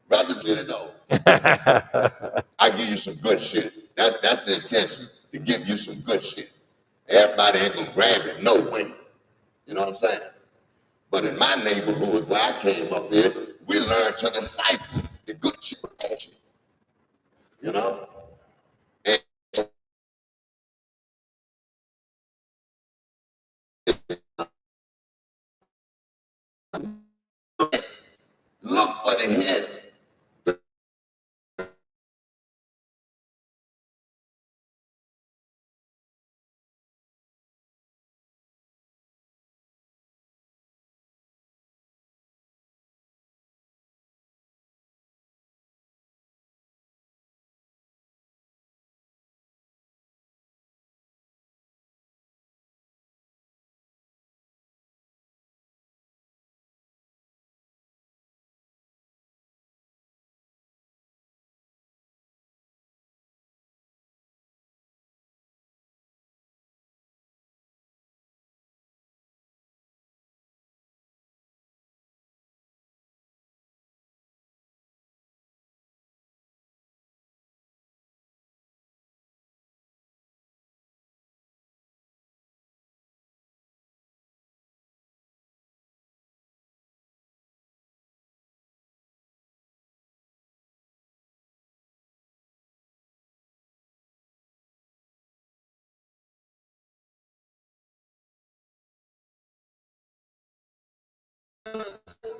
rather than it all. I give you some good shit. That's the intention, to give you some good shit. Everybody ain't gonna grab it, no way. You know what I'm saying? But in my neighborhood where I came up here, we learned to decipher the good shit from bad shit. You know? And look for the hit.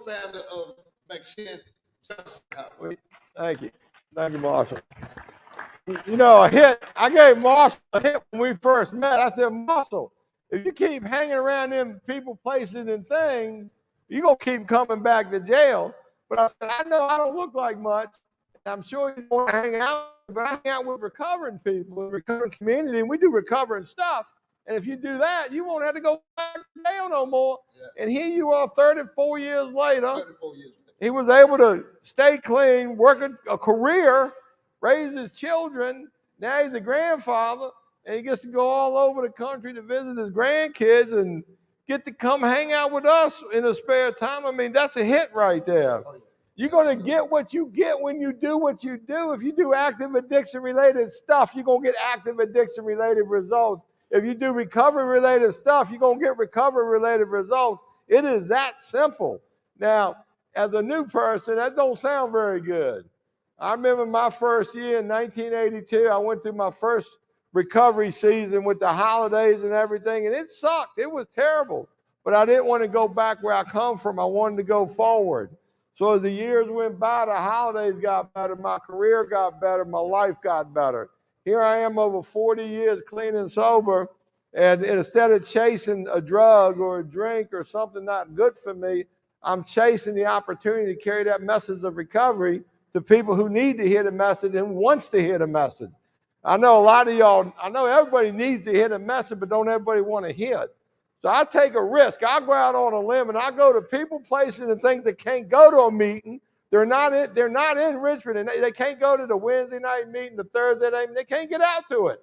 Family of McShin Johnson. Thank you. Thank you, Marshall. You know, I gave Marshall a hit when we first met. I said, Marshall, if you keep hanging around them people, places, and things, you're going to keep coming back to jail. But I said, I know I don't look like much. I'm sure you want to hang out, but I hang out with recovering people, in the recovering community, and we do recovering stuff. And if you do that, you won't have to go back to jail no more. Yeah. And here you are 34 years later. 34 years. He was able to stay clean, work a career, raise his children. Now he's a grandfather, and he gets to go all over the country to visit his grandkids and get to come hang out with us in his spare time. I mean, that's a hit right there. You're going to get what you get when you do what you do. If you do active addiction-related stuff, you're going to get active addiction-related results. If you do recovery-related stuff, you're going to get recovery-related results. It is that simple. Now, as a new person, that don't sound very good. I remember my first year in 1982, I went through my first recovery season with the holidays and everything, and it sucked. It was terrible. But I didn't want to go back where I come from. I wanted to go forward. So as the years went by, the holidays got better, my career got better, my life got better. Here I am over 40 years clean and sober, and instead of chasing a drug or a drink or something not good for me, I'm chasing the opportunity to carry that message of recovery to people who need to hear the message and wants to hear the message. I know a lot of y'all, I know everybody needs to hear the message, but don't everybody want to hear it. So I take a risk. I go out on a limb and I go to people, places, and things that can't go to a meeting. They're not in Richmond, and they can't go to the Wednesday night meeting, the Thursday night meeting. They can't get out to it.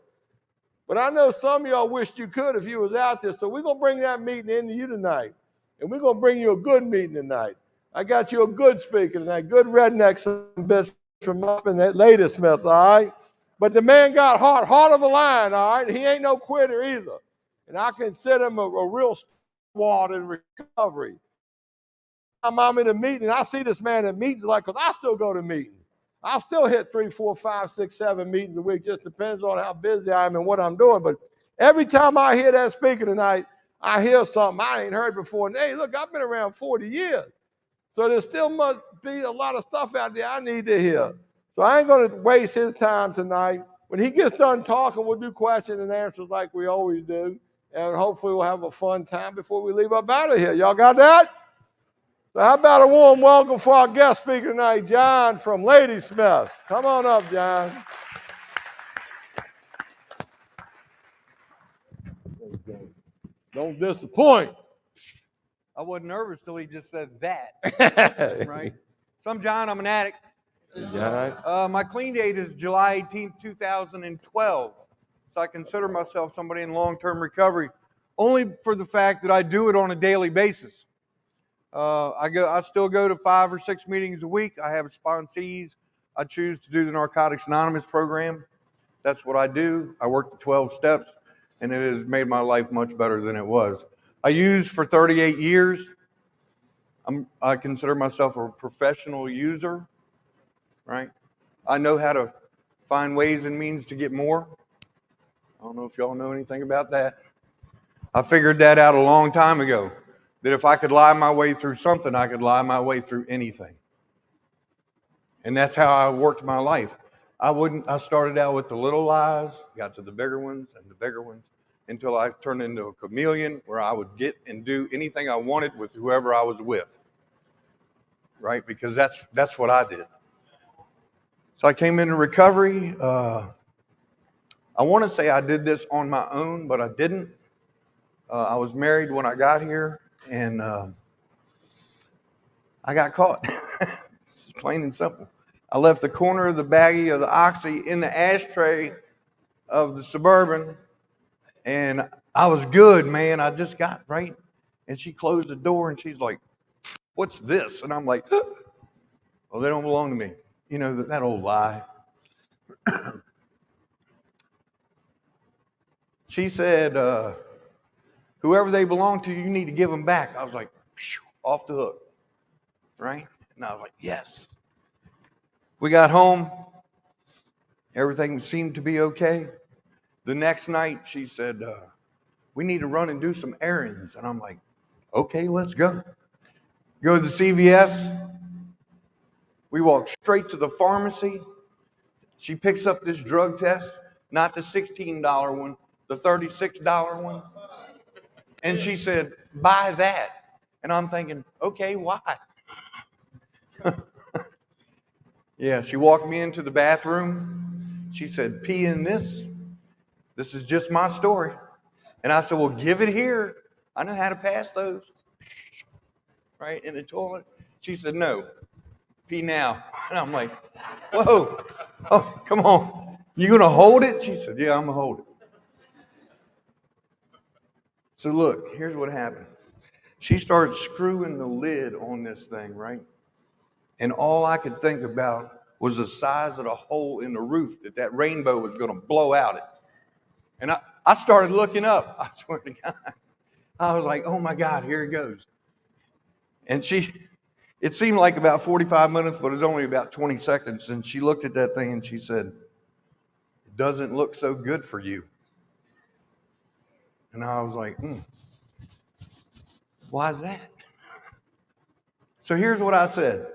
But I know some of y'all wished you could if you was out there. So we're going to bring that meeting into you tonight. And we're going to bring you a good meeting tonight. I got you a good speaker tonight, good redneck bitch from up in that Ladysmith, all right? But the man got heart of a lion, all right? He ain't no quitter either. And I consider him a real stalwart in recovery. I'm in a meeting, I see this man at meetings like, because I still go to meetings. I'll still hit 3, 4, 5, 6, 7 meetings a week. Just depends on how busy I am and what I'm doing. But every time I hear that speaker tonight, I hear something I ain't heard before. And hey, look, I've been around 40 years. So there still must be a lot of stuff out there I need to hear. So I ain't going to waste his time tonight. When he gets done talking, we'll do question and answers like we always do. And hopefully we'll have a fun time before we leave up out of here. Y'all got that? So how about a warm welcome for our guest speaker tonight, John from Ladysmith. Come on up, John. Don't disappoint. I wasn't nervous till he just said that. Right? So I'm John. I'm an addict. John. My clean date is July 18, 2012. So I consider myself somebody in long-term recovery only for the fact that I do it on a daily basis. I still go to 5 or 6 meetings a week. I have sponsees. I choose to do the Narcotics Anonymous program. That's what I do. I work the 12 steps, and it has made my life much better than it was. I used for 38 years. I consider myself a professional user, right? I know how to find ways and means to get more. I don't know if y'all know anything about that. I figured that out a long time ago, that if I could lie my way through something, I could lie my way through anything. And that's how I worked my life. I started out with the little lies, got to the bigger ones and the bigger ones, until I turned into a chameleon where I would get and do anything I wanted with whoever I was with. Right? Because that's what I did. So I came into recovery. I want to say I did this on my own, but I didn't. I was married when I got here, and I got caught. It's plain and simple. I left the corner of the baggie of the Oxy in the ashtray of the Suburban, and I was good, man. I just got right. And she closed the door, and she's like, "What's this?" And I'm like, "Well, they don't belong to me." You know, that old lie. She said, "Whoever they belong to, you need to give them back." I was like, off the hook, right? And I was like, yes. We got home. Everything seemed to be okay. The next night, she said, "We need to run and do some errands." And I'm like, okay, let's go. Go to the CVS. We walk straight to the pharmacy. She picks up this drug test, not the $16 one, the $36 one. And she said, "Buy that." And I'm thinking, okay, why? Yeah, she walked me into the bathroom. She said, "Pee in this. This is just my story." And I said, "Well, give it here. I know how to pass those." Right in the toilet. She said, "No, pee now." And I'm like, whoa, oh, come on. You gonna hold it? She said, "Yeah, I'm gonna hold it." So look, here's what happened. She started screwing the lid on this thing, right? And all I could think about was the size of the hole in the roof that rainbow was gonna blow out it. And I started looking up. I swear to God. I was like, oh my God, here it goes. And it seemed like about 45 minutes, but it was only about 20 seconds. And she looked at that thing and she said, "It doesn't look so good for you." And I was like, why is that? So here's what I said.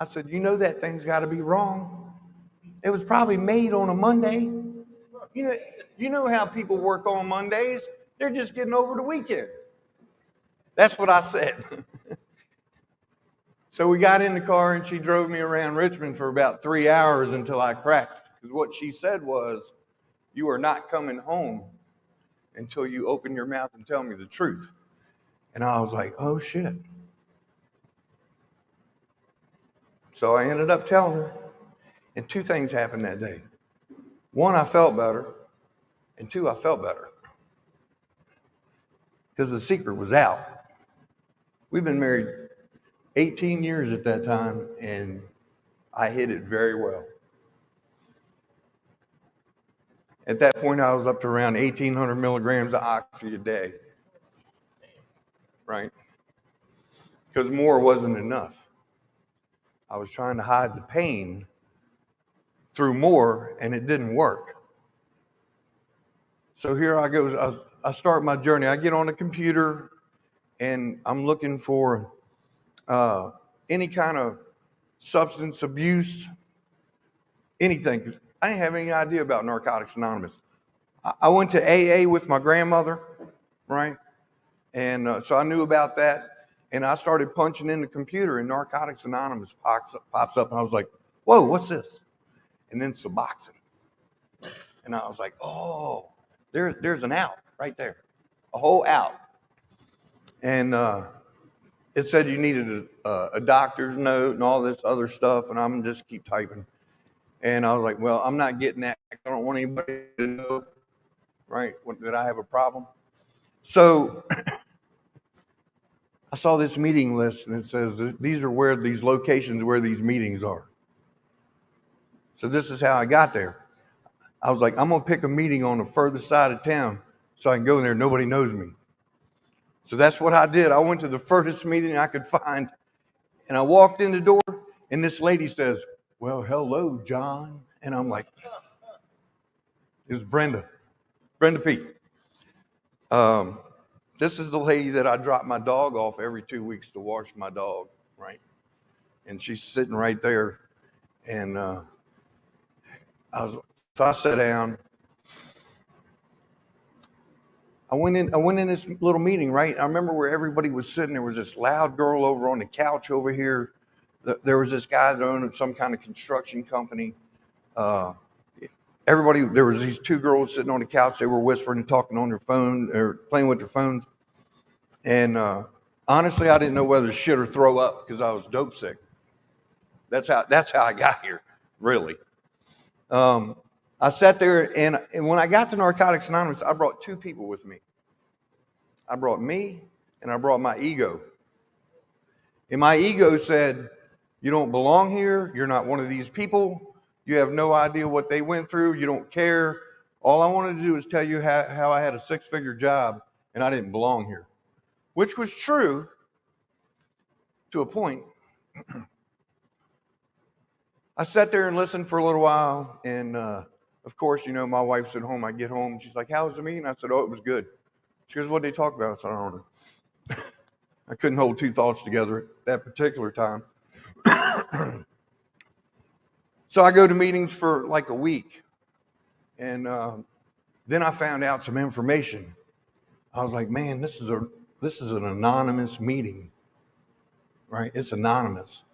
I said, "You know that thing's got to be wrong. It was probably made on a Monday. You know how people work on Mondays. They're just getting over the weekend." That's what I said. So we got in the car and she drove me around Richmond for about 3 hours until I cracked. Because what she said was, "You are not coming home until you open your mouth and tell me the truth." And I was like, oh shit. So I ended up telling her. And two things happened that day. One, I felt better. And two, I felt better. Because the secret was out. We've been married 18 years at that time, and I hid it very well. At that point, I was up to around 1,800 milligrams of oxy a day, right? Because more wasn't enough. I was trying to hide the pain through more, and it didn't work. So here I go. I start my journey. I get on the computer, and I'm looking for any kind of substance abuse, anything. 'Cause I didn't have any idea about Narcotics Anonymous. I went to AA with my grandmother, right? And so I knew about that. And I started punching in the computer, and Narcotics Anonymous pops up. And I was like, whoa, what's this? And then Suboxone. And I was like, oh, there's an out right there, a whole out. And it said you needed a doctor's note and all this other stuff. And I'm just keep typing. And I was like, well, I'm not getting that. I don't want anybody to know, right, that I have a problem. So I saw this meeting list and it says these are where these locations where these meetings are. So this is how I got there. I was like, I'm gonna pick a meeting on the furthest side of town so I can go in there. Nobody knows me. So that's what I did. I went to the furthest meeting I could find, and I walked in the door, and this lady says, "Well, hello, John." And I'm like, it was Brenda Pete. This is the lady that I drop my dog off every 2 weeks to wash my dog, right? And she's sitting right there, and so I sat down. I went in this little meeting, right? I remember where everybody was sitting. There was this loud girl over on the couch over here. There was this guy that owned some kind of construction company. There was these two girls sitting on the couch. They were whispering and talking on their phone or playing with their phones. And honestly, I didn't know whether to shit or throw up because I was dope sick. That's how I got here, really. I sat there, and when I got to Narcotics Anonymous, I brought two people with me. I brought me, and I brought my ego. And my ego said, you don't belong here. You're not one of these people. You have no idea what they went through. You don't care. All I wanted to do is tell you how I had a six-figure job, and I didn't belong here, which was true to a point. I sat there and listened for a little while, and of course, my wife's at home. I get home, she's like, "How was the meeting?" I said, "Oh, it was good." She goes, "What did they talk about?" I said, "I don't know." I couldn't hold two thoughts together at that particular time. So I go to meetings for like a week, and then I found out some information. I was like, "Man, this is an anonymous meeting, right? It's anonymous."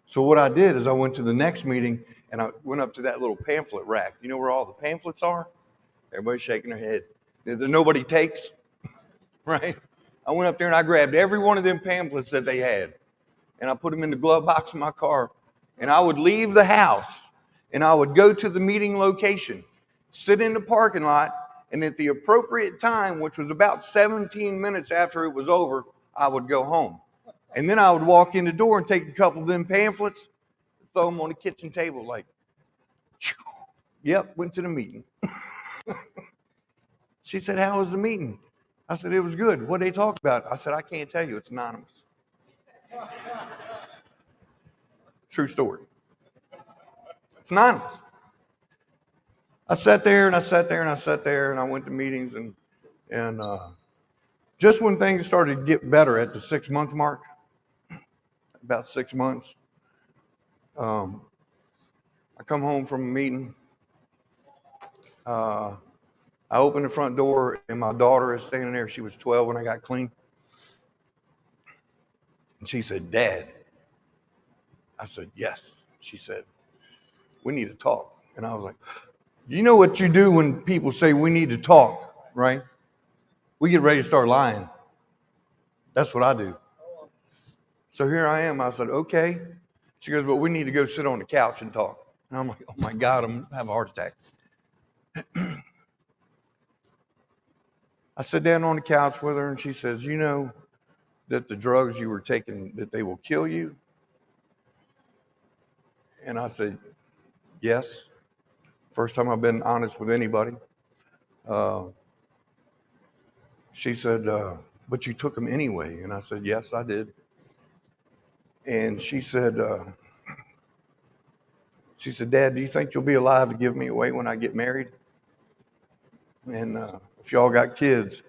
So what I did is I went to the next meeting and I went up to that little pamphlet rack. You know where all the pamphlets are? Everybody's shaking their head. There's nobody takes, right? I went up there and I grabbed every one of them pamphlets that they had, and I put them in the glove box of my car, and I would leave the house and I would go to the meeting location, sit in the parking lot, and at the appropriate time, which was about 17 minutes after it was over, I would go home. And then I would walk in the door and take a couple of them pamphlets, throw them on the kitchen table like, yep, went to the meeting. She said, "How was the meeting?" I said, "It was good." "What did they talk about?" I said, "I can't tell you. It's anonymous." True story. It's anonymous. I sat there and I sat there and I sat there and I went to meetings and just when things started to get better at the 6-month mark, about 6 months, I come home from a meeting. I opened the front door and my daughter is standing there. She was 12 when I got clean. And she said, "Dad." I said, "Yes." She said, "We need to talk." And I was like, you know what you do when people say we need to talk, right? We get ready to start lying. That's what I do. So here I am. I said, "Okay." She goes, "But we need to go sit on the couch and talk." And I'm like, "Oh my God, I'm going to have a heart attack." I sit down on the couch with her and she says, "You know that the drugs you were taking, that they will kill you?" And I said, "Yes." First time I've been honest with anybody. She said, "But you took them anyway." And I said, "Yes, I did." And she said, "Dad, do you think you'll be alive to give me away when I get married? And if y'all got kids?"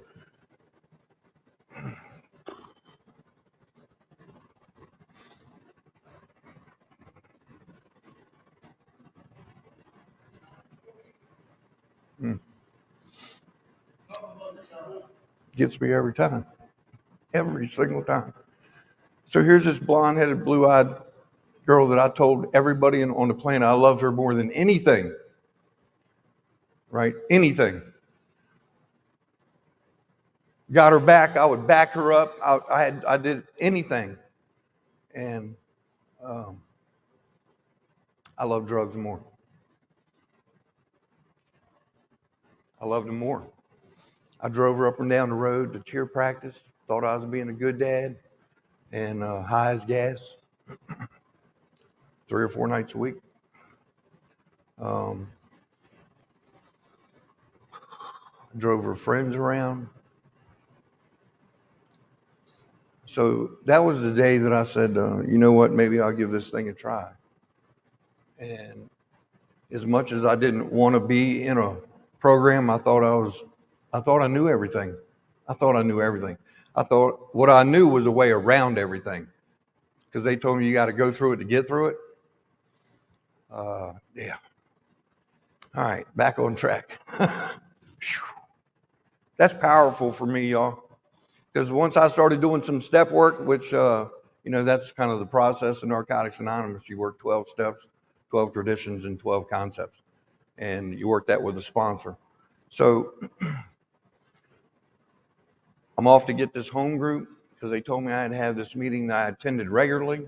Gets me every time. Every single time. So here's this blonde-headed, blue-eyed girl that I told everybody on the planet I loved her more than anything. Right? Anything. Got her back. I would back her up. I did anything. And I love drugs more. I loved them more. I drove her up and down the road to cheer practice. Thought I was being a good dad. and high as gas 3 or 4 nights a week. Drove her friends around. So that was the day that I said, you know what, maybe I'll give this thing a try. And as much as I didn't want to be in a program, I thought I knew everything. I thought what I knew was a way around everything, because they told me you got to go through it to get through it. Yeah. All right, back on track. That's powerful for me, y'all. Because once I started doing some step work, which, that's kind of the process in Narcotics Anonymous. You work 12 steps, 12 traditions, and 12 concepts. And you work that with a sponsor. So I'm off to get this home group because they told me I had to have this meeting that I attended regularly.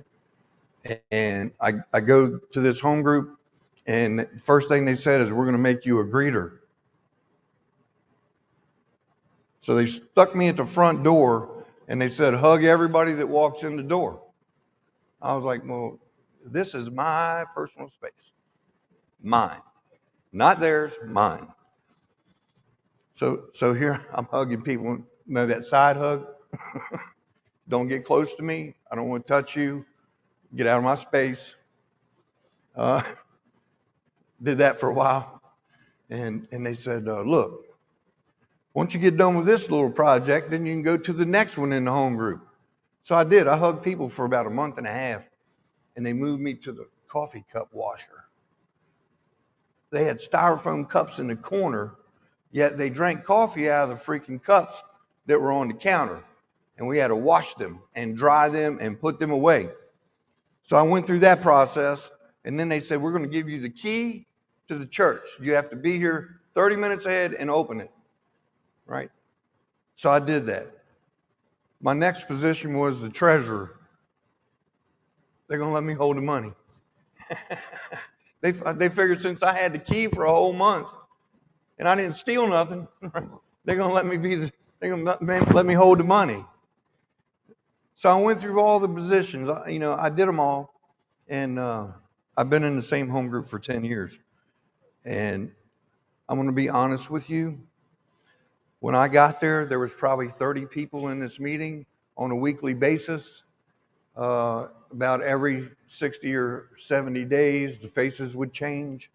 And I go to this home group, and the first thing they said is, we're going to make you a greeter. So they stuck me at the front door, and they said, hug everybody that walks in the door. I was like, well, this is my personal space. Mine. Not theirs, mine. So here I'm hugging people. Know that side hug? Don't get close to me. I don't want to touch you. Get out of my space. Did that for a while. And they said, look, once you get done with this little project, then you can go to the next one in the home group. So I did. I hugged people for about a month and a half, and they moved me to the coffee cup washer. They had styrofoam cups in the corner, yet they drank coffee out of the freaking cups that were on the counter. And we had to wash them and dry them and put them away. So I went through that process, and then they said, we're going to give you the key to the church. You have to be here 30 minutes ahead and open it, right? So I did that. My next position was the treasurer. They're going to let me hold the money. They figured since I had the key for a whole month and I didn't steal nothing, they're going to let me hold the money. So I went through all the positions. I did them all, and I've been in the same home group for 10 years. And I'm going to be honest with you. When I got there was probably 30 people in this meeting on a weekly basis. About every 60 or 70 days, the faces would change.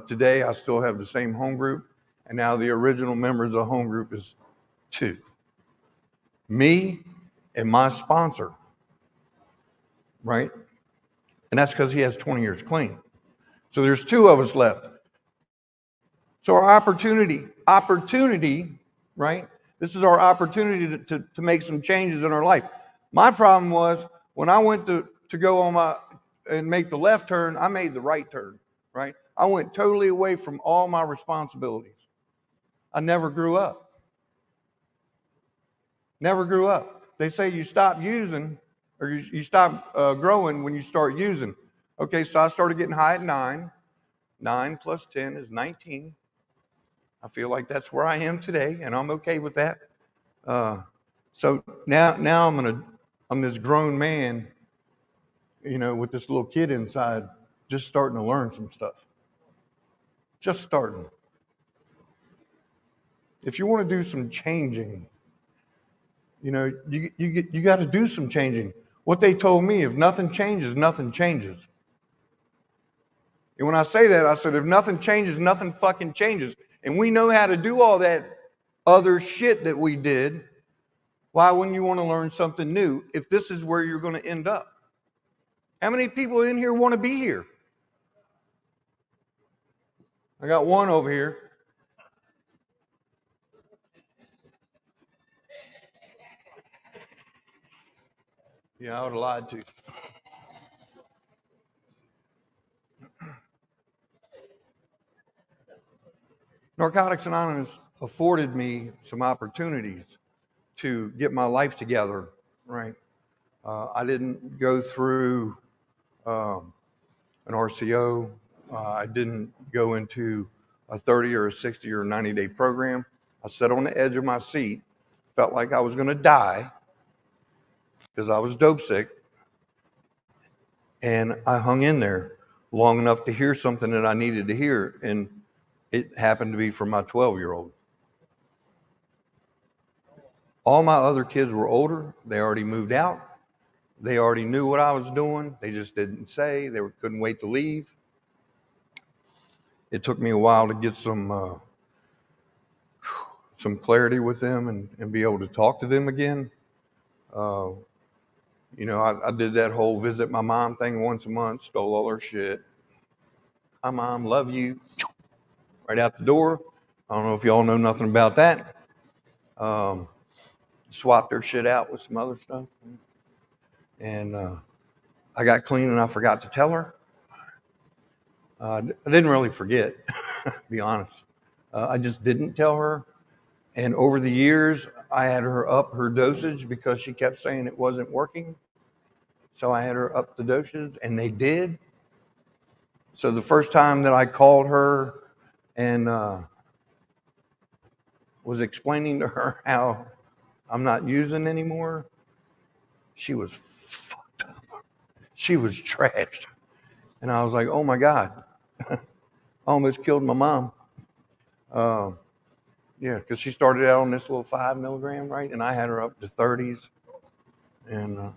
Today, I still have the same home group, and now the original members of the home group is 2. Me and my sponsor, right? And that's because he has 20 years clean. So there's 2 of us left. So our opportunity, right? This is our opportunity to make some changes in our life. My problem was when I went to go on and make the left turn, I made the right turn, right? I went totally away from all my responsibilities. I never grew up. Never grew up. They say you stop using, or you stop growing when you start using. Okay, so I started getting high at 9. 9 plus 10 is 19. I feel like that's where I am today, and I'm okay with that. So now I'm this grown man, with this little kid inside, just starting to learn some stuff. Just starting. If you want to do some changing, you got to do some changing. What they told me, if nothing changes, nothing changes. And when I say that, I said, if nothing changes, nothing fucking changes. And we know how to do all that other shit that we did. Why wouldn't you want to learn something new if this is where you're going to end up? How many people in here want to be here? I got one over here. Yeah, I would have lied to you. Narcotics Anonymous afforded me some opportunities to get my life together, right? I didn't go through an RCO. I didn't go into a 30 or a 60 or 90-day program. I sat on the edge of my seat, felt like I was going to die, because I was dope sick. And I hung in there long enough to hear something that I needed to hear. And it happened to be from my 12-year-old. All my other kids were older. They already moved out. They already knew what I was doing. They just didn't say. They couldn't wait to leave. It took me a while to get some clarity with them and be able to talk to them again. You know, I did that whole visit my mom thing once a month, stole all her shit. Hi, Mom, love you. Right out the door. I don't know if y'all know nothing about that. Swapped her shit out with some other stuff. And I got clean and I forgot to tell her. I didn't really forget, to be honest. I just didn't tell her. And over the years, I had her up her dosage because she kept saying it wasn't working. So I had her up the dosage, and they did. So the first time that I called her and was explaining to her how I'm not using anymore, she was fucked up. She was trashed. And I was like, oh my God, I almost killed my mom. Yeah, because she started out on this little 5 milligram, right? And I had her up to 30s. And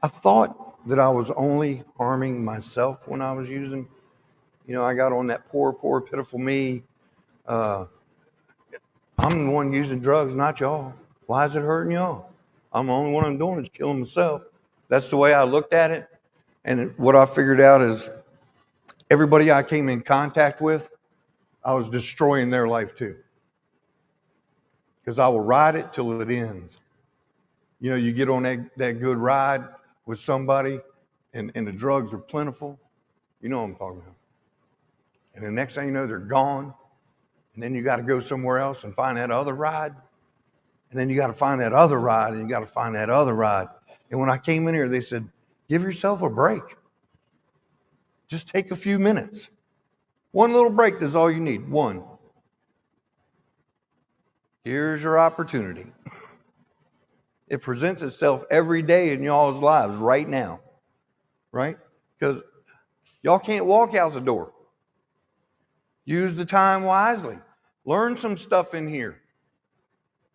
I thought that I was only harming myself when I was using. You know, I got on that poor, pitiful me. I'm the one using drugs, not y'all. Why is it hurting y'all? I'm the only one I'm doing is killing myself. That's the way I looked at it. And what I figured out is everybody I came in contact with, I was destroying their life too. Because I will ride it till it ends. You know, you get on that good ride with somebody and the drugs are plentiful. You know what I'm talking about. And the next thing you know, they're gone. And then you got to go somewhere else and find that other ride. And then you got to find that other ride and you got to find that other ride. And when I came in here, they said, give yourself a break. Just take a few minutes. One little break is all you need. One. Here's your opportunity. It presents itself every day in y'all's lives right now. Right? Because y'all can't walk out the door. Use the time wisely. Learn some stuff in here.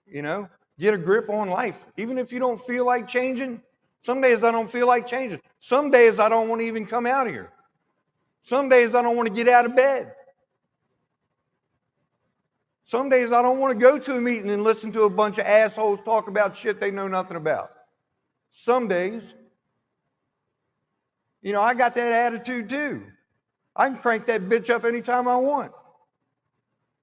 You know, get a grip on life. Even if you don't feel like changing, some days I don't feel like changing. Some days I don't want to even come out here. Some days I don't want to get out of bed. Some days I don't want to go to a meeting and listen to a bunch of assholes talk about shit they know nothing about. Some days, you know, I got that attitude too. I can crank that bitch up anytime I want.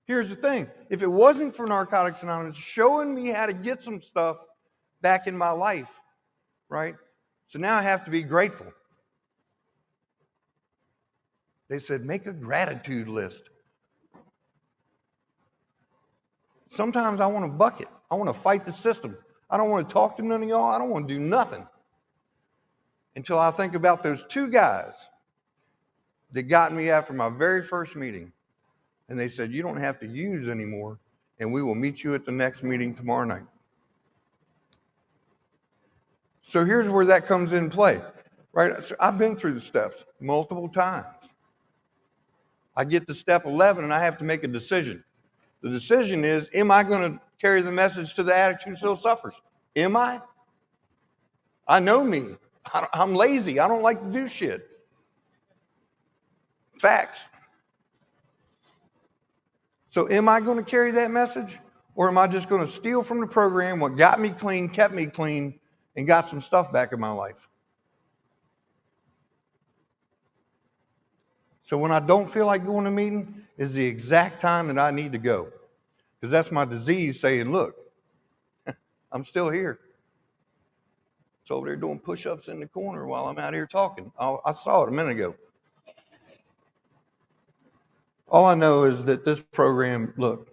Here's the thing. If it wasn't for Narcotics Anonymous showing me how to get some stuff back in my life, right? So now I have to be grateful. They said, make a gratitude list. Sometimes I want to buck it. I want to fight the system. I don't want to talk to none of y'all. I don't want to do nothing until I think about those two guys that got me after my very first meeting. And they said, you don't have to use anymore, and we will meet you at the next meeting tomorrow night. So here's where that comes in play, right? So I've been through the steps multiple times. I get to step 11 and I have to make a decision. The decision is, am I going to carry the message to the addict who still suffers? Am I? I know me. I'm lazy. I don't like to do shit. Facts. So am I going to carry that message? Or am I just going to steal from the program what got me clean, kept me clean, and got some stuff back in my life? So when I don't feel like going to a meeting is the exact time that I need to go. Because that's my disease saying, look, I'm still here. It's over there doing push-ups in the corner while I'm out here talking. I saw it a minute ago. All I know is that this program, look,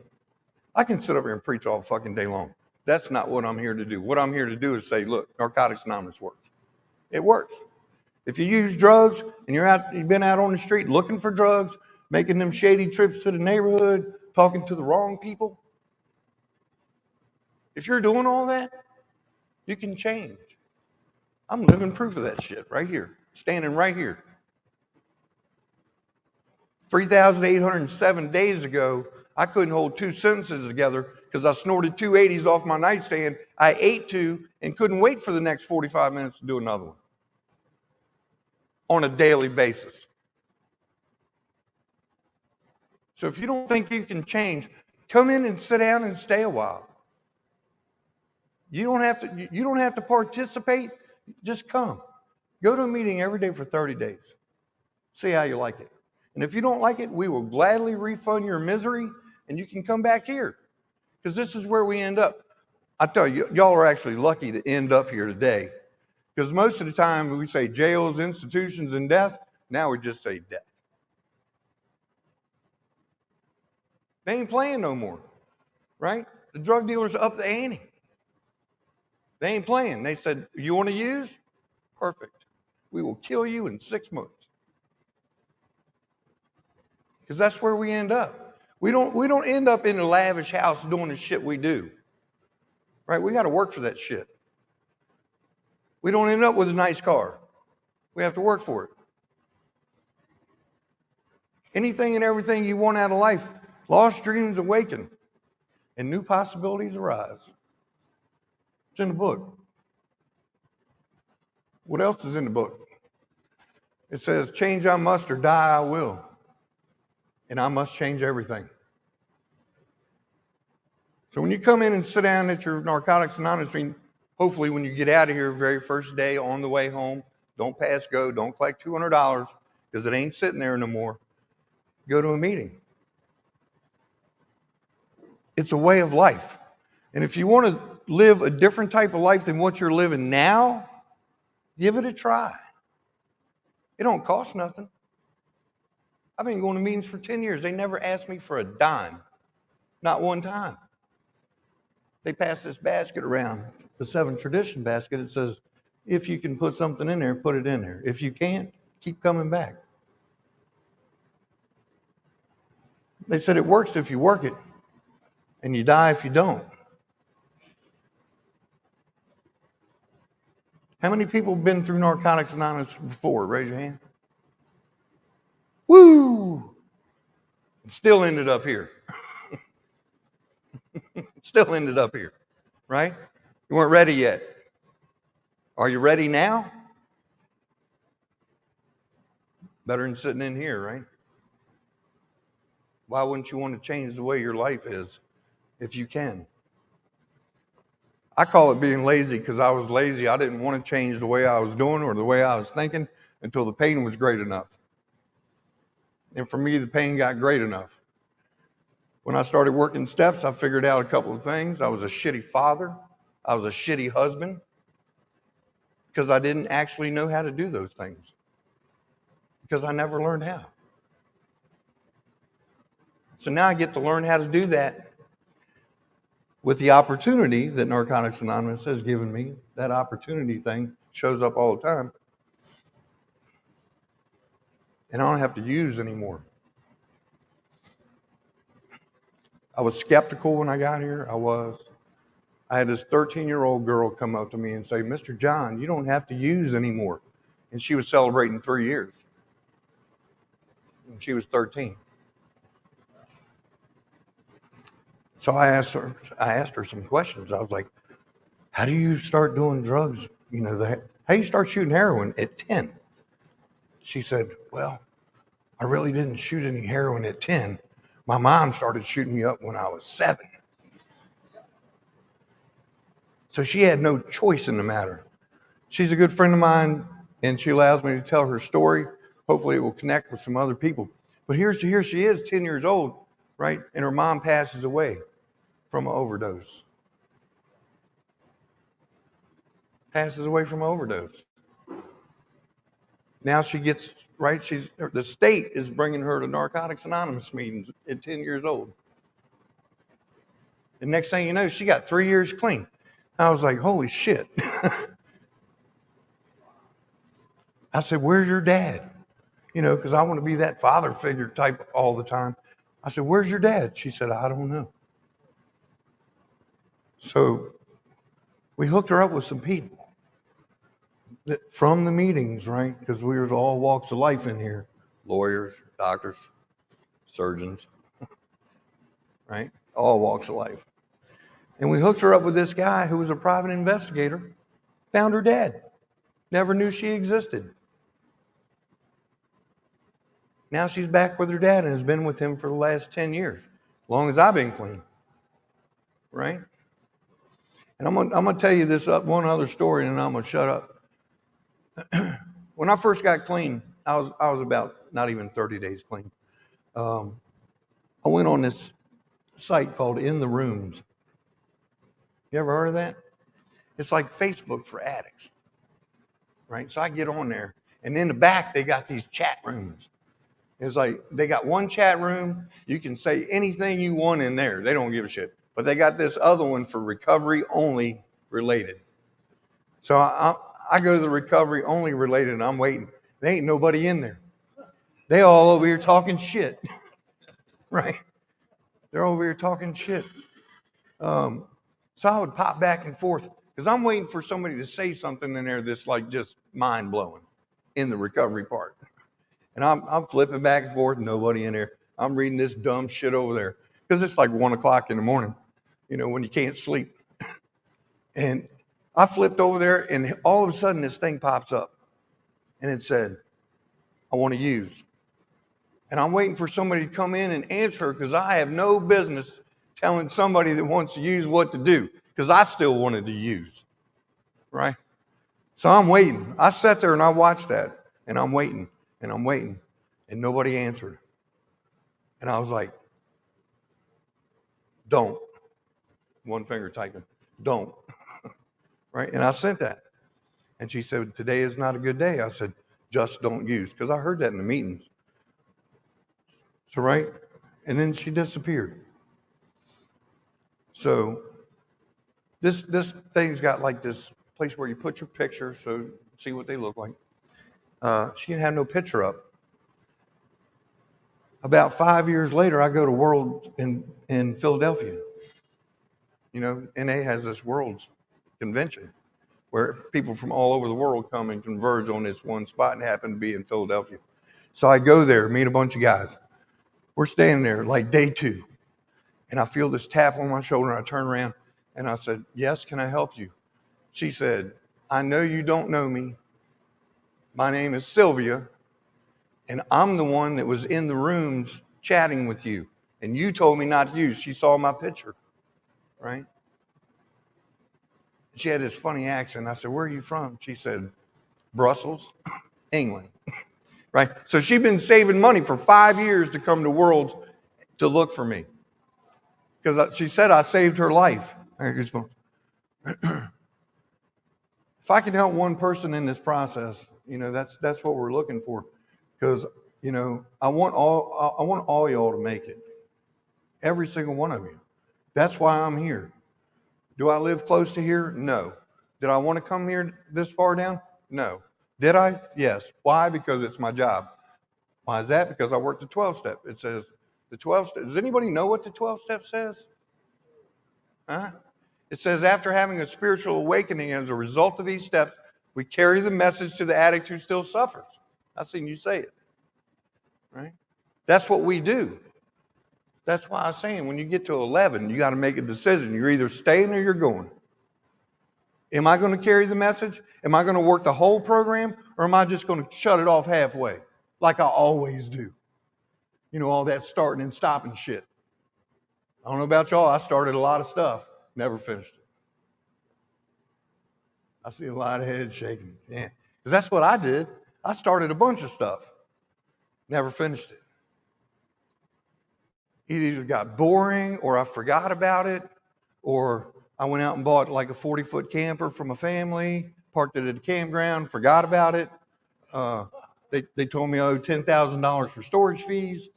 I can sit up here and preach all fucking day long. That's not what I'm here to do. What I'm here to do is say, look, Narcotics Anonymous works. It works. If you use drugs and you've been out on the street looking for drugs, making them shady trips to the neighborhood, talking to the wrong people, if you're doing all that, You can change. I'm living proof of that shit right here, standing right here. 3,807 days ago, I couldn't hold two sentences together because I snorted 280s off my nightstand. I ate two and couldn't wait for the next 45 minutes to do another one on a daily basis. So if you don't think you can change, come in and sit down and stay a while. You don't have to participate. Just come. Go to a meeting every day for 30 days. See how you like it. And if you don't like it, we will gladly refund your misery and you can come back here. Because this is where we end up. I tell you, y'all are actually lucky to end up here today. Because most of the time we say jails, institutions, and death. Now we just say death. They ain't playing no more, right? The drug dealers up the ante. They ain't playing. They said, you want to use? Perfect. We will kill you in 6 months. Because that's where we end up. We don't end up in a lavish house doing the shit we do. Right? We got to work for that shit. We don't end up with a nice car. We have to work for it. Anything and everything you want out of life, lost dreams awaken and new possibilities arise. It's in the book. What else is in the book? It says, change I must or die I will. And I must change everything. So when you come in and sit down at your Narcotics Anonymous meeting, hopefully when you get out of here very first day on the way home, don't pass go, don't collect $200 because it ain't sitting there no more. Go to a meeting. It's a way of life. And if you want to live a different type of life than what you're living now, give it a try. It don't cost nothing. I've been going to meetings for 10 years. They never asked me for a dime. Not one time. They pass this basket around, the 7 Tradition basket. It says, if you can put something in there, put it in there. If you can't, keep coming back. They said it works if you work it, and you die if you don't. How many people have been through Narcotics Anonymous before? Raise your hand. Woo! Still ended up here. Still ended up here, right? You weren't ready yet. Are you ready now? Better than sitting in here, right? Why wouldn't you want to change the way your life is if you can? I call it being lazy because I was lazy. I didn't want to change the way I was doing or the way I was thinking until the pain was great enough. And for me, the pain got great enough. When I started working steps, I figured out a couple of things. I was a shitty father. I was a shitty husband because I didn't actually know how to do those things because I never learned how. So now I get to learn how to do that with the opportunity that Narcotics Anonymous has given me. That opportunity thing shows up all the time. And I don't have to use anymore. I was skeptical when I got here. I had this 13-year-old girl come up to me and say, Mr. John, you don't have to use anymore. And she was celebrating 3 years. And she was 13. So I asked her some questions. I was like, how do you start doing drugs? You know, how do you start shooting heroin at 10? She said, well, I really didn't shoot any heroin at 10. My mom started shooting me up when I was 7. So she had no choice in the matter. She's a good friend of mine, and she allows me to tell her story. Hopefully it will connect with some other people. But here she is, 10 years old, right? And her mom passes away from an overdose. Passes away from an overdose. Now she gets, right, the state is bringing her to Narcotics Anonymous meetings at 10 years old. And next thing you know, she got 3 years clean. I was like, holy shit. I said, where's your dad? You know, because I want to be that father figure type all the time. I said, where's your dad? She said, I don't know. So We hooked her up with some people from the meetings, right? Because we were all walks of life in here. Lawyers, doctors, surgeons, right? All walks of life. And we hooked her up with this guy who was a private investigator, found her dead. Never knew she existed. Now she's back with her dad and has been with him for the last 10 years, as long as I've been clean, right? And I'm gonna tell you this one other story, and then I'm gonna shut up. When I first got clean, I was about not even 30 days clean. I went on this site called In the Rooms. You ever heard of that? It's like Facebook for addicts, right? So I get on there, and in the back they got these chat rooms. It's like they got one chat room. You can say anything you want in there. They don't give a shit. But they got this other one for recovery only related. So I go to the recovery only related, and I'm waiting. There ain't nobody in there. They all over here talking shit, right? They're over here talking shit. So I would pop back and forth because I'm waiting for somebody to say something in there that's like just mind blowing in the recovery part. And I'm flipping back and forth, nobody in there. I'm reading this dumb shit over there because it's like 1 o'clock in the morning, when you can't sleep. And I flipped over there, and all of a sudden this thing pops up, and it said, "I want to use." And I'm waiting for somebody to come in and answer because I have no business telling somebody that wants to use what to do because I still wanted to use, right? So I'm waiting. I sat there and I watched that, and I'm waiting, and I'm waiting, and nobody answered. And I was like, don't. One finger typing, don't. Right? And I sent that. And she said, "Today is not a good day." I said, "Just don't use." Because I heard that in the meetings. So, right? And then she disappeared. So this thing's got like this place where you put your picture, so see what they look like. She didn't have no picture up. About 5 years later, I go to Worlds in Philadelphia. NA has this Worlds convention where people from all over the world come and converge on this one spot, and happen to be in Philadelphia. So I go there, meet a bunch of guys. We're standing there like day 2, and I feel this tap on my shoulder, and I turn around, and I said, "Yes, can I help you?" She said, "I know you don't know me. My name is Sylvia, and I'm the one that was in the rooms chatting with you, and you told me not to use." She saw my picture, right? She had this funny accent. I said, "Where are you from?" She said, "Brussels, England." Right? So she'd been saving money for 5 years to come to Worlds to look for me. Because she said I saved her life. I got goosebumps. If I can help one person in this process, that's what we're looking for. Because, I want all y'all to make it. Every single one of you. That's why I'm here. Do I live close to here? No. Did I want to come here this far down? No. Did I? Yes. Why? Because it's my job. Why is that? Because I work the 12-step. It says the 12-step. Does anybody know what the 12-step says? Huh? It says, after having a spiritual awakening as a result of these steps, we carry the message to the addict who still suffers. I've seen you say it. Right? That's what we do. That's why I'm saying when you get to 11, you got to make a decision. You're either staying or you're going. Am I going to carry the message? Am I going to work the whole program? Or am I just going to shut it off halfway? Like I always do. All that starting and stopping shit. I don't know about y'all. I started a lot of stuff. Never finished it. I see a lot of heads shaking. Yeah. Because that's what I did. I started a bunch of stuff. Never finished it. It either got boring, or I forgot about it, or I went out and bought like a 40-foot camper from a family, parked it at a campground, forgot about it. They told me I owed $10,000 for storage fees.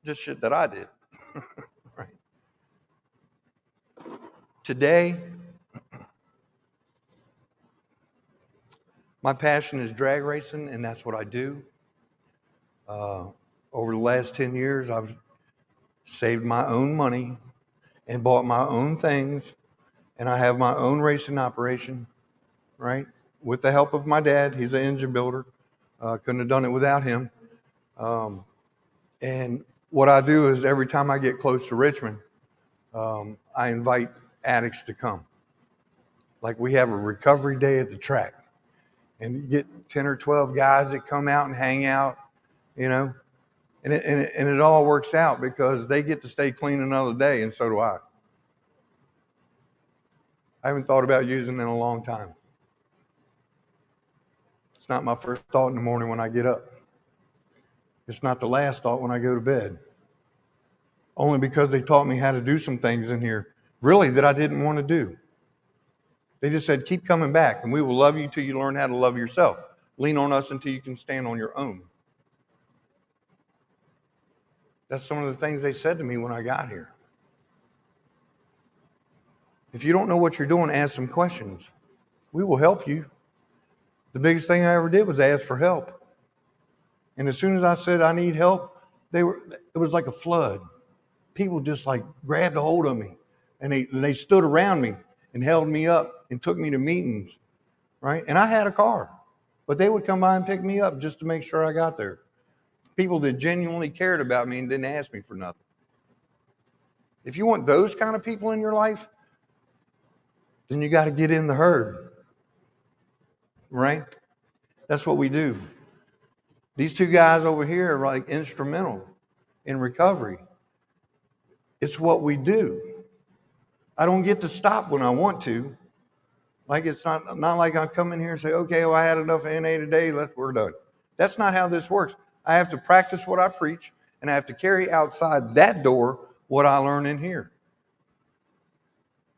Just shit that I did. Right. Today, my passion is drag racing, and that's what I do. Over the last 10 years, I've saved my own money and bought my own things and I have my own racing operation, right? With the help of my dad. He's an engine builder. Couldn't have done it without him. And what I do is every time I get close to Richmond, I invite addicts to come. Like we have a recovery day at the track, and you get 10 or 12 guys that come out and hang out, you know, and it all works out because they get to stay clean another day, and so do I. I haven't thought about using it in a long time. It's not my first thought in the morning when I get up. It's not the last thought when I go to bed. Only because they taught me how to do some things in here, really, that I didn't want to do. They just said, keep coming back, and we will love you till you learn how to love yourself. Lean on us until you can stand on your own. That's some of the things they said to me when I got here. If you don't know what you're doing, ask some questions. We will help you. The biggest thing I ever did was ask for help. And as soon as I said I need help, it was like a flood. People just like grabbed a hold of me, and they stood around me and held me up and took me to meetings, right? And I had a car, but they would come by and pick me up just to make sure I got there. People that genuinely cared about me and didn't ask me for nothing. If you want those kind of people in your life, then you got to get in the herd, right? That's what we do. These two guys over here are like instrumental in recovery. It's what we do. I don't get to stop when I want to. Like it's not like I come in here and say, okay, well, I had enough of NA today, we're done. That's not how this works. I have to practice what I preach, and I have to carry outside that door what I learn in here.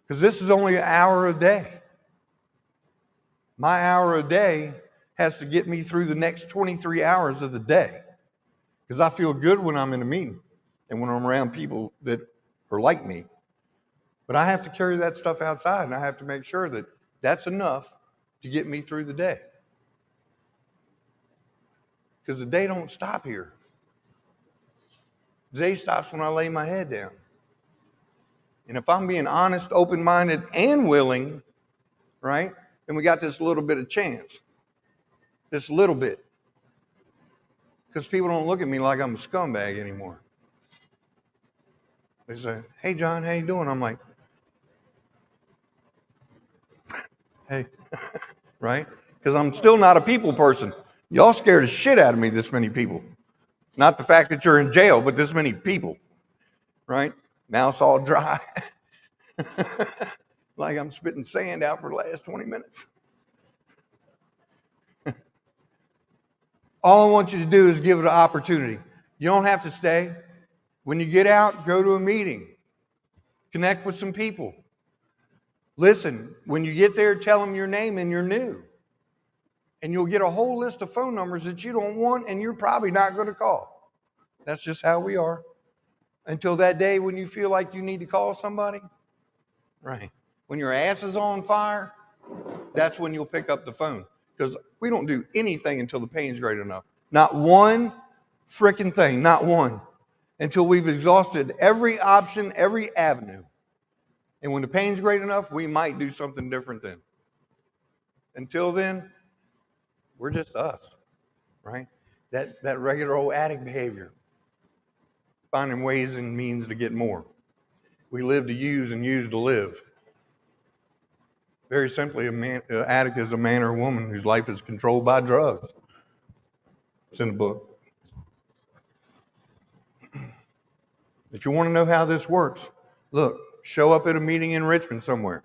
Because this is only an hour a day. My hour a day has to get me through the next 23 hours of the day. Because I feel good when I'm in a meeting and when I'm around people that are like me. But I have to carry that stuff outside, and I have to make sure that that's enough to get me through the day. Because the day don't stop here. The day stops when I lay my head down. And if I'm being honest, open-minded, and willing, right, then we got this little bit of chance. This little bit. Because people don't look at me like I'm a scumbag anymore. They say, hey, John, how you doing? I'm like, hey, right? Because I'm still not a people person. Y'all scared the shit out of me, this many people. Not the fact that you're in jail, but this many people, right? Mouth's all dry. Like I'm spitting sand out for the last 20 minutes. All I want you to do is give it an opportunity. You don't have to stay. When you get out, go to a meeting. Connect with some people. Listen, when you get there, tell them your name and you're new. And you'll get a whole list of phone numbers that you don't want and you're probably not going to call. That's just how we are. Until that day when you feel like you need to call somebody. Right. When your ass is on fire, that's when you'll pick up the phone. Because we don't do anything until the pain's great enough. Not one freaking thing, not one. Until we've exhausted every option, every avenue. And when the pain's great enough, we might do something different then. Until then, we're just us, right? That regular old addict behavior. Finding ways and means to get more. We live to use and use to live. Very simply, an addict is a man or woman whose life is controlled by drugs. It's in the book. If you want to know how this works, look, show up at a meeting in Richmond somewhere.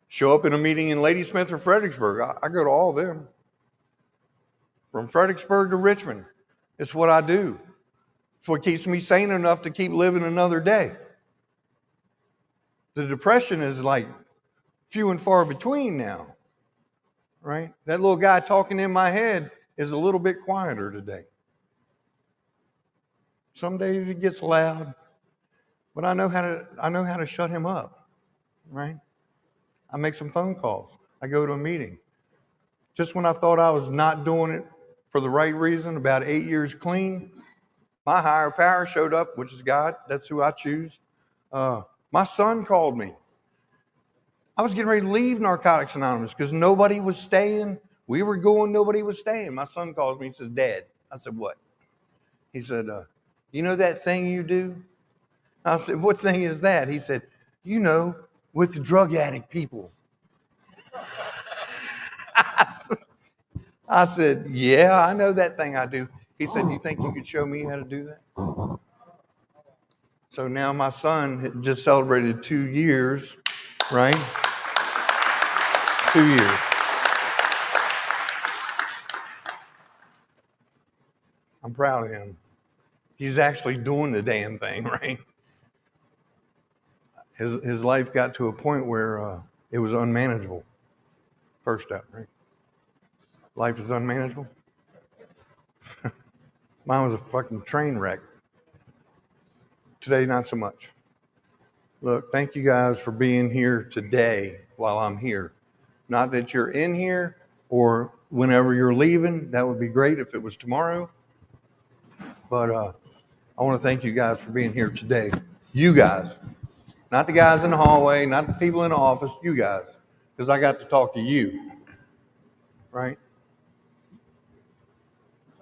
Show up at a meeting in Ladysmith or Fredericksburg. I go to all of them. From Fredericksburg to Richmond. It's what I do. It's what keeps me sane enough to keep living another day. The depression is like few and far between now, right? That little guy talking in my head is a little bit quieter today. Some days he gets loud, but I know how to shut him up, right? I make some phone calls. I go to a meeting. Just when I thought I was not doing it for the right reason, about 8 years clean, my higher power showed up, which is God. That's who I choose. My son called me. I was getting ready to leave Narcotics Anonymous because nobody was staying. We were going, nobody was staying. My son calls me, he says, Dad. I said, what? He said, you know that thing you do? I said, what thing is that? He said, you know, with the drug addict people. I said, yeah, I know that thing I do. He said, you think you could show me how to do that? So now my son had just celebrated 2 years, right? 2 years. I'm proud of him. He's actually doing the damn thing, right? His life got to a point where it was unmanageable. First up, right? Life is unmanageable. Mine was a fucking train wreck. Today, not so much. Look, thank you guys for being here today while I'm here. Not that you're in here or whenever you're leaving. That would be great if it was tomorrow. But I want to thank you guys for being here today. You guys. Not the guys in the hallway, not the people in the office, you guys. Because I got to talk to you. Right?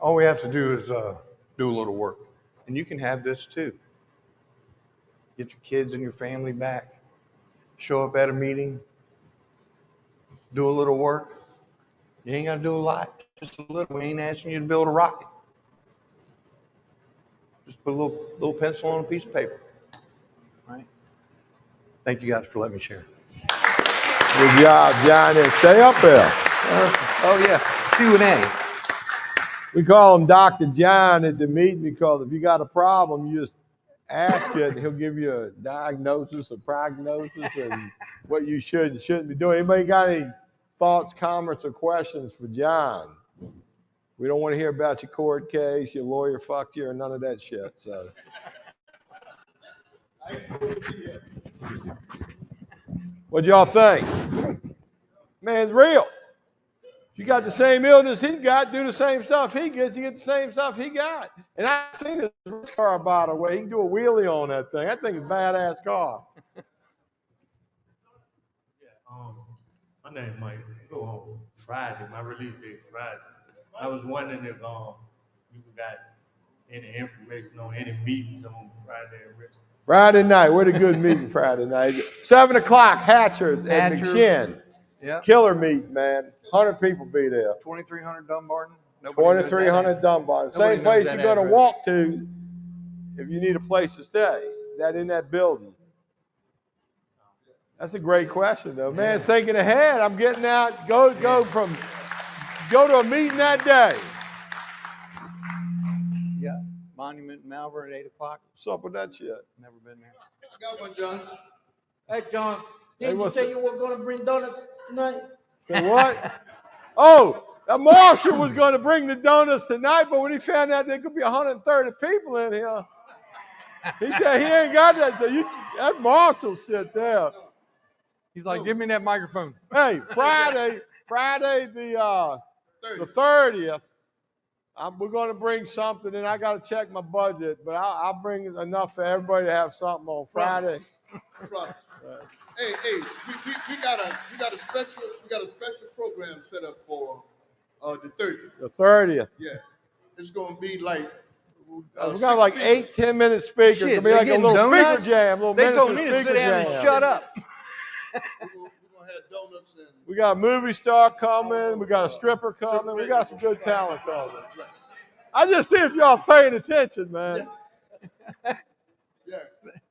All we have to do is do a little work. And you can have this too. Get your kids and your family back. Show up at a meeting. Do a little work. You ain't got to do a lot. Just a little. We ain't asking you to build a rocket. Just put a little pencil on a piece of paper. Right? Thank you guys for letting me share. Good job, John. And stay up there. Oh, yeah. Q&A. We call him Dr. John at the meeting because if you got a problem, you just ask it, and he'll give you a diagnosis, a prognosis, and what you should and shouldn't be doing. Anybody got any thoughts, comments, or questions for John? We don't want to hear about your court case, your lawyer fucked you, or none of that shit. So, what y'all think? Man, it's real. If you got the same illness he got, do the same stuff he gets, you get the same stuff he got. And I've seen his race car, by the way. He can do a wheelie on that thing. That thing is a badass car. My name might go on Friday. My release date Friday. I was wondering if you got any information on any meetings on Friday at Richmond. Friday night. What a good meeting Friday night. 7 o'clock, Hatcher at McShin. Yeah. Killer meet, man. 100 people be there. 2300 Dumbarton. 2300 Dumbarton. Same place you're going to walk to if you need a place to stay. That in that building. That's a great question, though. Man, it's thinking ahead. I'm getting out. Go to a meeting that day. Yeah. Monument in Malvern at 8 o'clock. What's up with that shit? Never been there. I got one, John. Hey, John, didn't you say you were going to bring donuts tonight? Say what? Oh, the marshal was going to bring the donuts tonight, but when he found out there could be 130 people in here, he said he ain't got that. So that marshal shit there. He's like, give me that microphone. Hey, Friday the 30th, we're going to bring something, and I got to check my budget, but I'll bring enough for everybody to have something on Friday. Hey, we got a special program set up for the 30th. The 30th. Yeah, it's gonna be like we got like 8-10 minute speakers. Shit, It'll be like a little speaker jam. They told me to sit down and shut up. we're gonna have donuts and We got a movie star coming. We got a stripper coming. We got some good talent coming. I just see if y'all paying attention, man. yeah.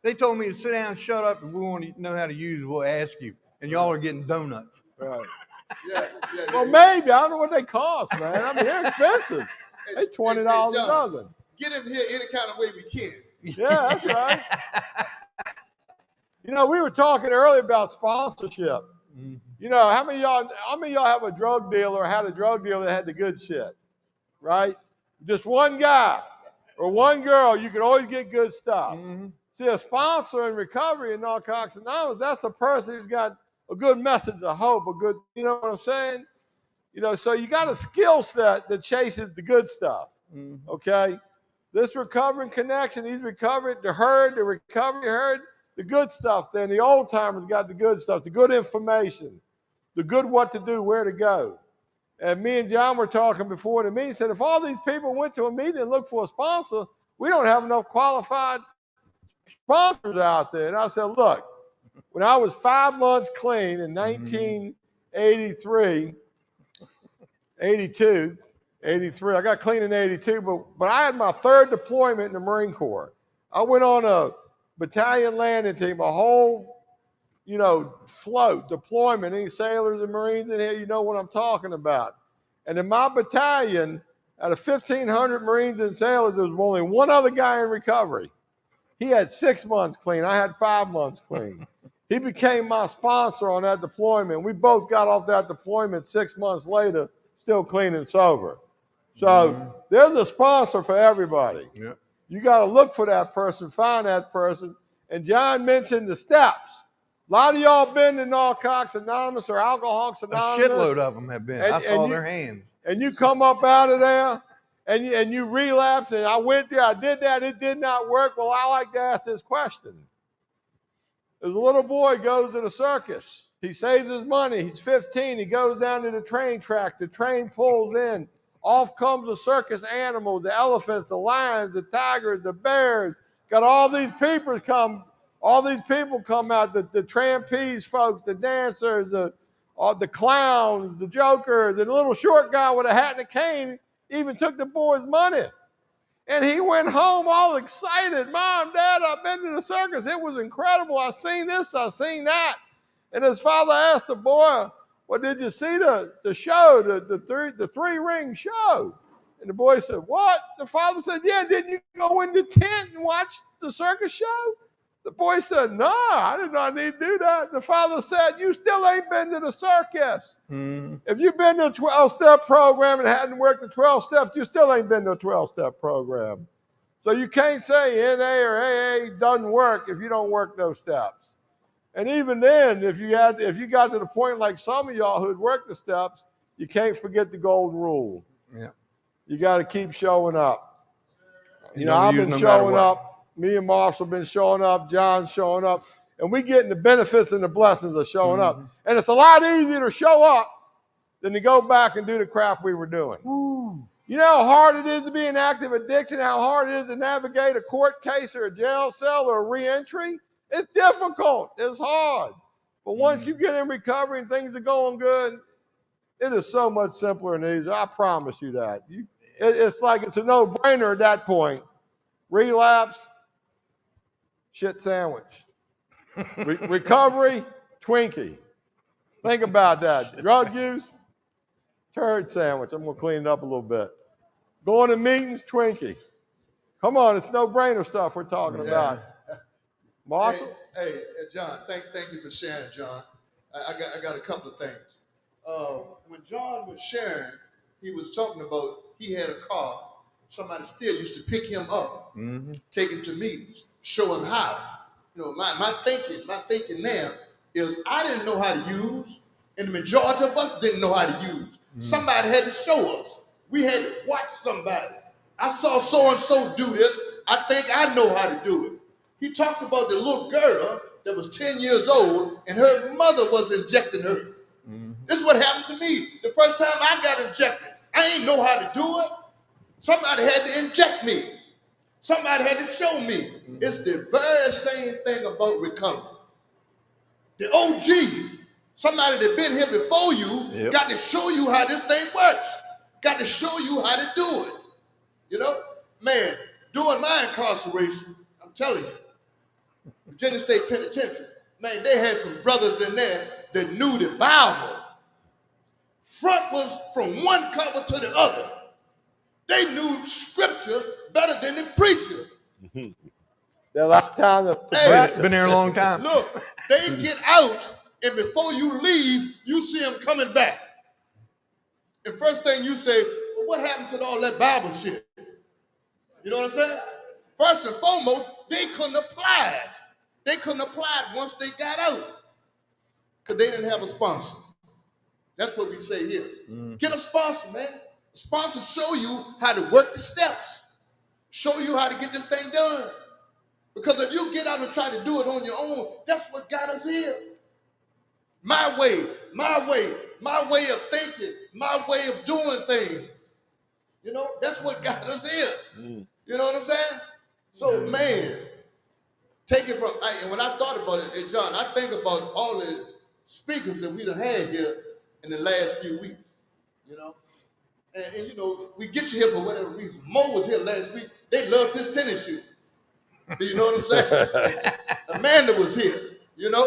They told me to sit down and shut up. If we want to know how to use, we'll ask you. And y'all are getting donuts. Right. Yeah. Well, maybe. I don't know what they cost, man. I mean, they're expensive. They $20 a dozen. Get him here any kind of way we can. Yeah, that's right. You know, we were talking earlier about sponsorship. Mm-hmm. You know, how many of y'all have a drug dealer or had a drug dealer that had the good shit? Right? Just one guy or one girl, you can always get good stuff. Mm-hmm. See, a sponsor in recovery in Narcotics Anonymous, that's a person who's got a good message of hope, you know what I'm saying? You know, so you got a skill set that chases the good stuff, okay? This recovering connection, he's recovered, the recovery herd, the good stuff then. The old timers got the good stuff, the good information, the good what to do, where to go. And me and John were talking before the meeting, said, if all these people went to a meeting and looked for a sponsor, we don't have enough qualified sponsors out there. And I said, look, when I was 5 months clean in 1983, 82, 83, I got clean in 82, but I had my third deployment in the Marine Corps. I went on a battalion landing team, a whole, float, deployment. Any sailors and Marines in here, you know what I'm talking about. And in my battalion, out of 1,500 Marines and sailors, there was only one other guy in recovery. He had 6 months clean. I had 5 months clean. He became my sponsor on that deployment. We both got off that deployment 6 months later, still clean and sober. So there's a sponsor for everybody. Yep. You got to look for that person, find that person. And John mentioned the steps. A lot of y'all been to Narcotics Anonymous or Alcoholics Anonymous. A shitload of them have been. I saw their hands. And you come up out of there and you relapse. And I went there, I did that, it did not work. Well, I like to ask this question. There's a little boy goes to the circus. He saves his money. He's 15. He goes down to the train track. The train pulls in. Off comes the circus animals, the elephants, the lions, the tigers, the bears. Got all these people come. All these people come out. The trapeze folks, the dancers, the clowns, the jokers, and the little short guy with a hat and a cane even took the boy's money. And he went home all excited. Mom, Dad, I've been to the circus. It was incredible. I seen this, I seen that. And his father asked the boy, well, did you see the show, the three-ring show? And the boy said, what? The father said, yeah, didn't you go in the tent and watch the circus show? The boy said, no, I did not need to do that. The father said, you still ain't been to the circus. If you've been to a 12-step program and hadn't worked the 12 steps, you still ain't been to a 12-step program. So you can't say NA or AA doesn't work if you don't work those steps. And even then, if you got to the point like some of y'all who'd worked the steps, you can't forget the golden rule. Yeah. You got to keep showing up. I've been showing up. Me and Marshall been showing up. John's showing up. And we getting the benefits and the blessings of showing up. And it's a lot easier to show up than to go back and do the crap we were doing. Ooh. You know how hard it is to be in active addiction, how hard it is to navigate a court case or a jail cell or a reentry? It's difficult. It's hard. But once you get in recovery and things are going good, it is so much simpler and easier. I promise you that. It's like it's a no-brainer at that point. Relapse, shit sandwich. Recovery, Twinkie. Think about that. Drug use, turd sandwich. I'm going to clean it up a little bit. Going to meetings, Twinkie. Come on, it's no-brainer stuff we're talking about. Marshall? Hey, John, thank you for sharing, John. I got a couple of things. When John was sharing, he was talking about he had a car. Somebody still used to pick him up, take him to meetings, show him how. My thinking now is I didn't know how to use, and the majority of us didn't know how to use. Somebody had to show us. We had to watch somebody. I saw so-and-so do this. I think I know how to do it. He talked about the little girl that was 10 years old, and her mother was injecting her. This is what happened to me. The first time I got injected, I ain't know how to do it. Somebody had to inject me. Somebody had to show me. It's the very same thing about recovery. The OG, somebody that been here before you, got to show you how this thing works. Got to show you how to do it. Man, during my incarceration, I'm telling you, Virginia State Penitentiary, man, they had some brothers in there that knew the Bible. Front was from one cover to the other. They knew scripture better than the preacher. They're like time to been there a long time. Look, they get out, and before you leave, you see them coming back. And first thing you say, well, what happened to all that Bible shit? You know what I'm saying? First and foremost, they couldn't apply it. They couldn't apply it once they got out because they didn't have a sponsor. That's what we say here. Get a sponsor, man. A sponsor show you how to work the steps, show you how to get this thing done. Because if you get out and try to do it on your own, that's what got us here. My way, my way, my way of thinking, my way of doing things. You know, that's what got us here. You know what I'm saying? So, man, take it from, and when I thought about it, John, I think about all the speakers that we done had here in the last few weeks, you know? And you know, we get you here for whatever reason. Mo was here last week. They loved his tennis shoe. Do you know what I'm saying? Amanda was here, you know?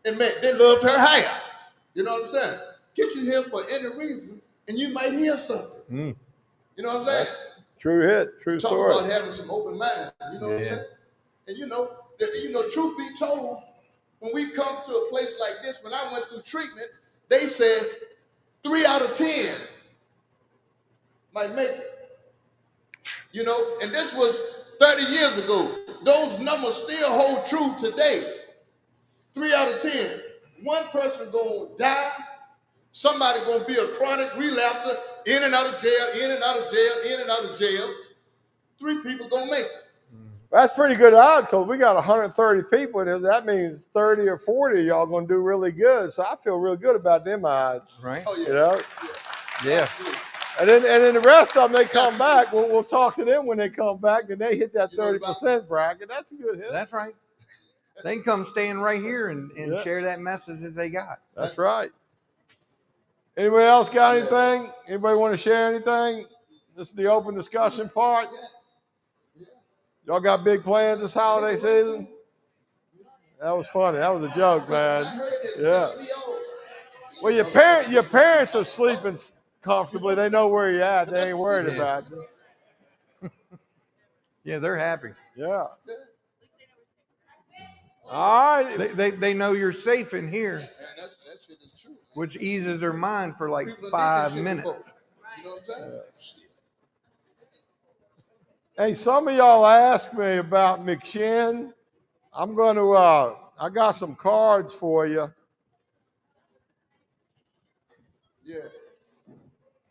And man, they loved her hair. You know what I'm saying? Get you here for any reason, and you might hear something. You know what I'm saying? True hit, true Talk story. about having some open mind. You know what I'm saying? And you know, truth be told, when we come to a place like this, when I went through treatment, they said 3 out of 10 might make it. You know, and this was 30 years ago. Those numbers still hold true today. 3 out of 10. One person gonna die. Somebody gonna be a chronic relapser, in and out of jail, in and out of jail, in and out of jail. 3 people gonna make it. That's pretty good odds because we got 130 people in here. That means 30 or 40 of y'all going to do really good. So I feel real good about them odds. Right. Oh, yeah. You know? Yeah. And then the rest of them, they come back. We'll talk to them when they come back, and they hit that 30% bracket. That's a good hit. That's right. They can come stand right here and share that message that they got. That's right. Anybody else got anything? Anybody want to share anything? This is the open discussion part. Y'all got big plans this holiday season? That was funny. That was a joke, man. Yeah. Well, your parents are sleeping comfortably. They know where you're at. They ain't worried about you. Yeah, they're happy. Yeah. All right. They know you're safe in here, which eases their mind for like 5 minutes. You know what I'm saying? Hey, some of y'all asked me about McShin. I'm going to, I got some cards for you. Yeah.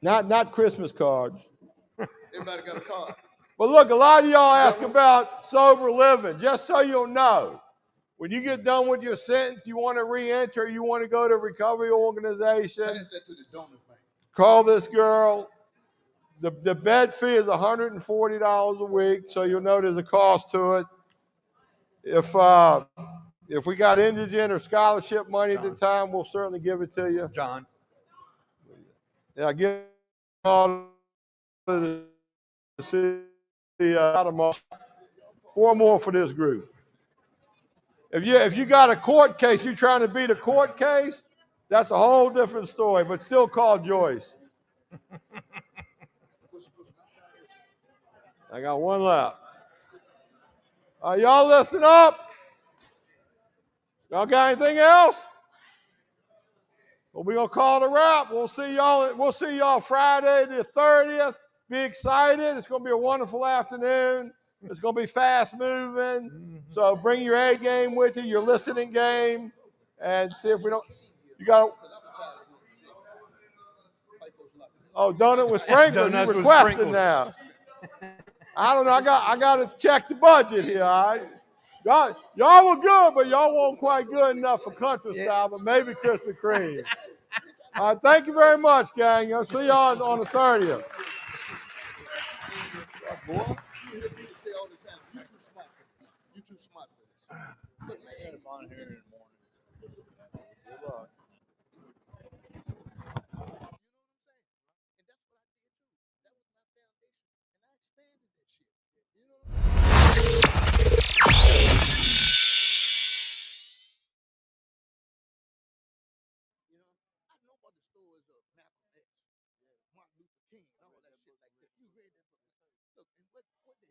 Not Christmas cards. Everybody got a card. But look, a lot of y'all ask about sober living. Just so you'll know, when you get done with your sentence, you want to re-enter, you want to go to a recovery organization, Pass that to the donor bank. call this girl. The bed fee is $140 a week, so you'll know there's a cost to it. If we got indigent or scholarship money at the time, we'll certainly give it to you. John. Yeah, give all to the 4 more for this group. If you got a court case, you're trying to beat a court case, that's a whole different story, but still call Joyce. I got 1 left. Y'all listen up. Y'all got anything else? Well, we're gonna call it a wrap. We'll see y'all Friday the 30th. Be excited. It's gonna be a wonderful afternoon. It's gonna be fast moving. So bring your A game with you, your listening game, and see if we don't. You got. Oh, donut with sprinkles. You requesting now. I don't know. I got to check the budget here. All right. Y'all were good, but y'all weren't quite good enough for country style, but maybe Krispy Kreme. All right. Thank you very much, gang. I'll see y'all on the 30th. Boy, you hear people say all the time, you're too smart for this. You're too smart for this. But man, I'm on here in the morning. Good luck. Martin Luther King and all that shit like that. You read that book. Look, and what the